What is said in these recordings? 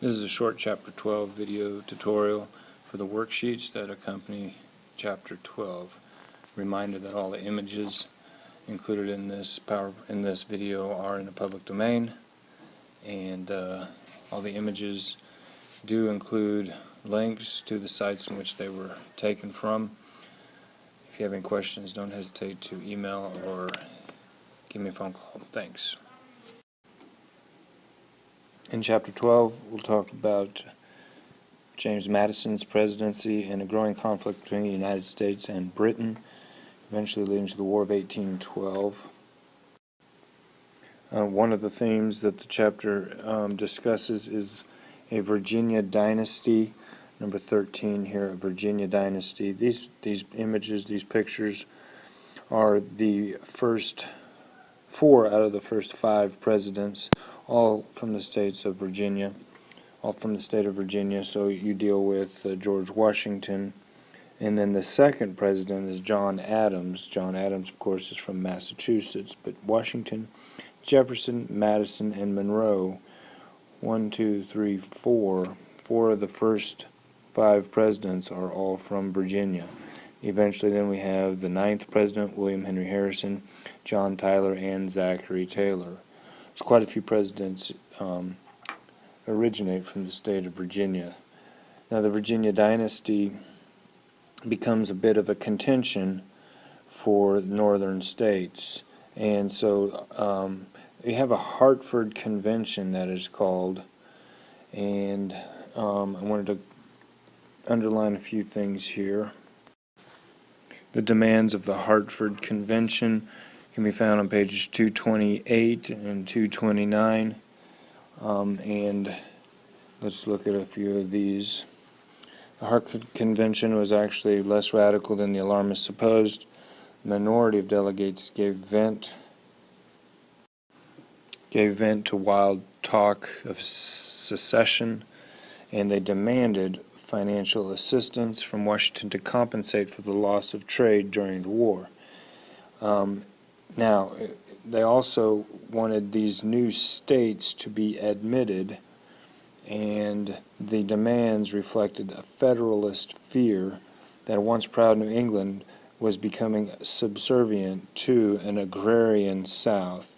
This is a short Chapter 12 video tutorial for the worksheets that accompany Chapter 12. Reminder that all the images included in this video are in the public domain, and all the images do include links to the sites in which they were taken from. If you have any questions, don't hesitate to email or give me a phone call. Thanks. In Chapter 12, we'll talk about James Madison's presidency and a growing conflict between the United States and Britain, eventually leading to the War of 1812. One of the themes that the chapter discusses is a Virginia dynasty. Number 13 here, a Virginia dynasty. These images, these pictures, are the first 4 out of the first 5 presidents, all from the states of Virginia, all from the state of Virginia. So you deal with George Washington, and then the second president is John Adams. John Adams, of course, is from Massachusetts, but Washington, Jefferson, Madison, and Monroe, 1, 2, 3, 4 of the first 5 presidents are all from Virginia. Eventually then we have the 9th president, William Henry Harrison, John Tyler, and Zachary Taylor. There's quite a few presidents originate from the state of Virginia. Now the Virginia dynasty becomes a bit of a contention for northern states, and so we have a Hartford Convention that is called, and I wanted to underline a few things here. The demands of the Hartford Convention can be found on pages 228 and 229, and let's look at a few of these. The Hartford Convention was actually less radical than the alarmists supposed. The minority of delegates gave vent to wild talk of secession, and they demanded financial assistance from Washington to compensate for the loss of trade during the war. Now, they also wanted these new states to be admitted, and the demands reflected a federalist fear that once proud New England was becoming subservient to an agrarian South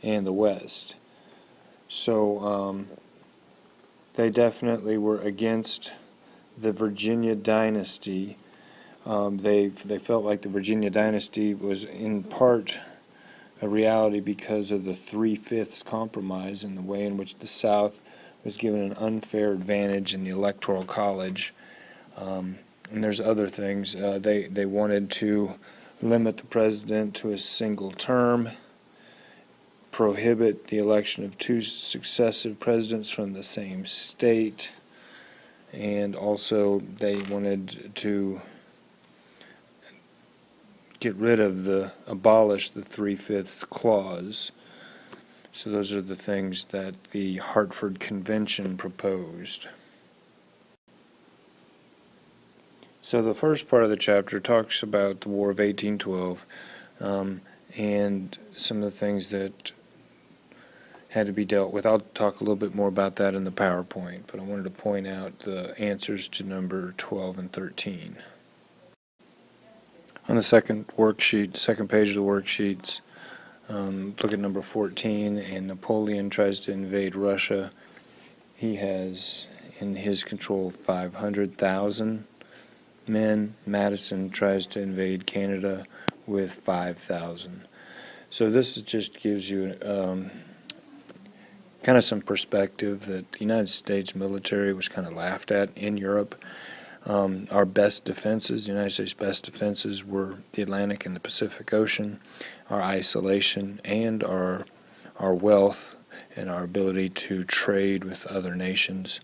and the West. So they definitely were against the Virginia dynasty. They felt like the Virginia dynasty was in part a reality because of the 3/5 compromise and the way in which the South was given an unfair advantage in the Electoral College. And there's other things. They wanted to limit the president to a single term, prohibit the election of 2 successive presidents from the same state, and also they wanted to abolish the 3/5 clause. So those are the things that the Hartford Convention proposed. So the first part of the chapter talks about the War of 1812 and some of the things that had to be dealt with. I'll talk a little bit more about that in the PowerPoint, but I wanted to point out the answers to number 12 and 13. On the second page of the worksheets, look at number 14, and Napoleon tries to invade Russia. He has in his control 500,000 men. Madison tries to invade Canada with 5,000. So this just gives you kind of some perspective that the United States military was kind of laughed at in Europe. Our best defenses, the United States' best defenses, were the Atlantic and the Pacific Ocean, our isolation, and our wealth and our ability to trade with other nations.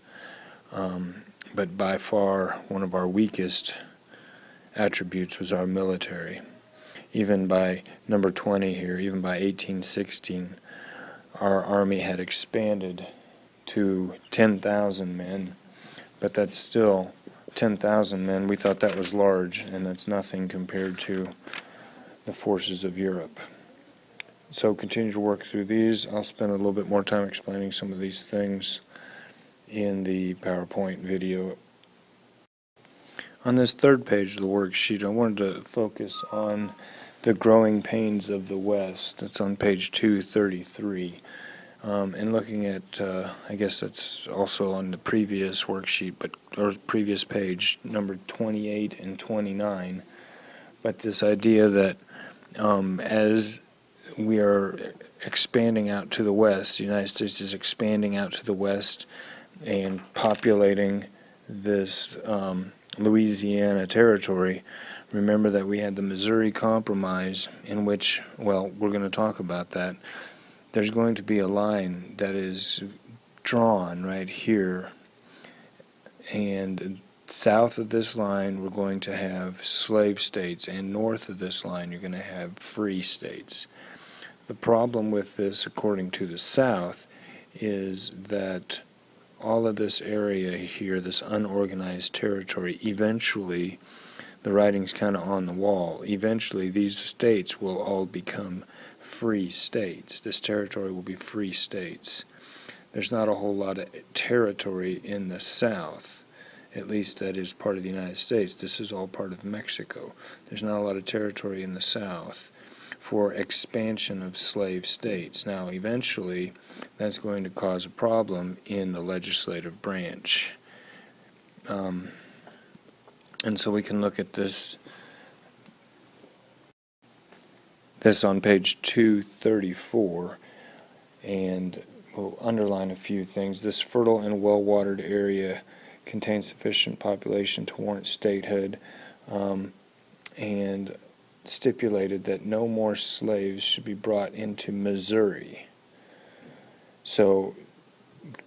But by far, one of our weakest attributes was our military. Even by number 20 here, even by 1816, our army had expanded to 10,000 men, but that's still 10,000 men. We thought that was large, and that's nothing compared to the forces of Europe. So continue to work through these. I'll spend a little bit more time explaining some of these things in the PowerPoint video. On this third page of the worksheet, I wanted to focus on the growing pains of the West. That's on page 233. And looking at, I guess that's also on the previous worksheet, or previous page, number 28 and 29. But this idea that as we are expanding out to the West, the United States is expanding out to the West and populating this Louisiana territory. Remember that we had the Missouri Compromise, in which, well, we're going to talk about that. There's going to be a line that is drawn right here, and south of this line we're going to have slave states, and north of this line you're going to have free states. The problem with this, according to the South, is that all of this area here, this unorganized territory, eventually, the writing's kind of on the wall, eventually these states will all become free states. This territory will be free states. There's not a whole lot of territory in the South, at least that is part of the United States. This is all part of Mexico. There's not a lot of territory in the South for expansion of slave states. Now, eventually, that's going to cause a problem in the legislative branch. And so we can look at this on page 234, and we'll underline a few things. This fertile and well-watered area contains sufficient population to warrant statehood, and stipulated that no more slaves should be brought into Missouri. So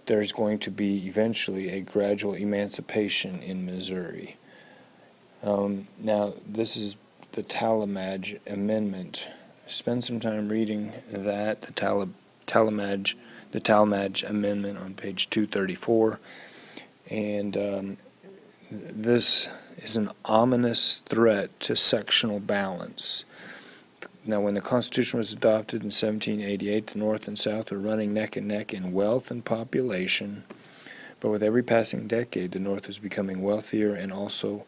there's going to be eventually a gradual emancipation in Missouri. Now, this is the Talmage Amendment. Spend some time reading that, the Talmage Amendment on page 234. And this is an ominous threat to sectional balance. Now, when the Constitution was adopted in 1788, the North and South were running neck and neck in wealth and population, but with every passing decade, the North was becoming wealthier and also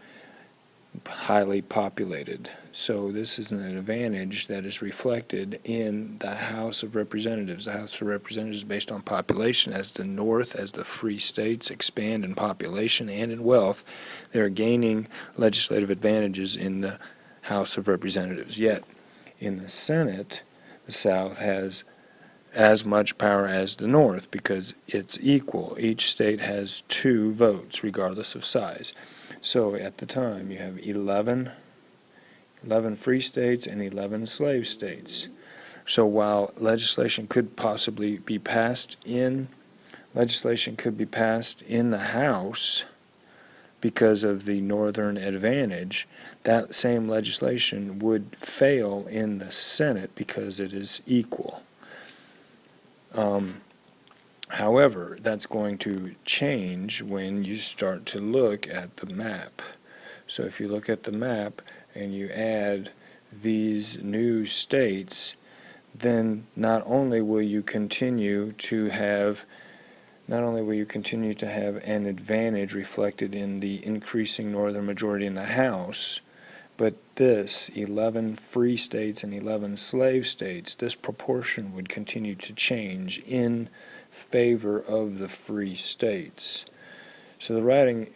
highly populated. So this is an advantage that is reflected in the House of Representatives. The House of Representatives is based on population. As the North, as the free states expand in population and in wealth, they're gaining legislative advantages in the House of Representatives. Yet, in the Senate, the South has as much power as the North because it's equal. Each state has 2 votes, regardless of size. So at the time, you have 11 free states and 11 slave states. So while legislation could possibly be passed in the House because of the Northern advantage, that same legislation would fail in the Senate because it is equal. However, that's going to change when you start to look at the map. So if you look at the map and you add these new states, then not only will you continue to have an advantage reflected in the increasing Northern majority in the House, but this 11 free states and 11 slave states, this proportion would continue to change in favor of the free states. So the writing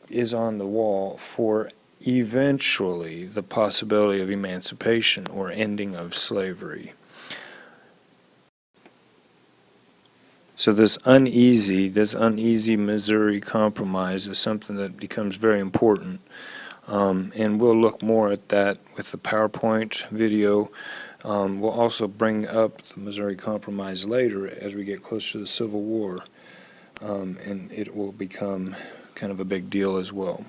is on the wall for eventually the possibility of emancipation or ending of slavery. So this uneasy Missouri Compromise is something that becomes very important. And we'll look more at that with the PowerPoint video. We'll also bring up the Missouri Compromise later as we get closer to the Civil War, and it will become kind of a big deal as well.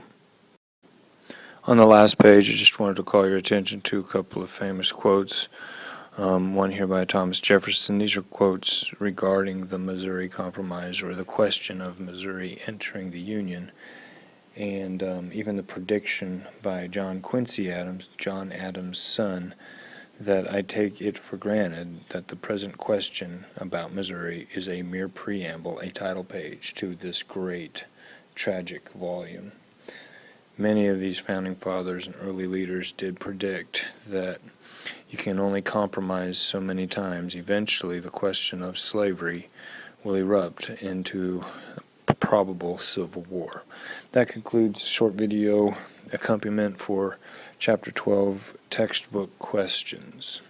On the last page, I just wanted to call your attention to a couple of famous quotes. One here by Thomas Jefferson. These are quotes regarding the Missouri Compromise, or the question of Missouri entering the Union. And even the prediction by John Quincy Adams, John Adams' son, that I take it for granted that the present question about Missouri is a mere preamble, a title page to this great, tragic volume. Many of these founding fathers and early leaders did predict that you can only compromise so many times. Eventually, the question of slavery will erupt into a probable civil war. That concludes short video accompaniment for Chapter 12 textbook questions.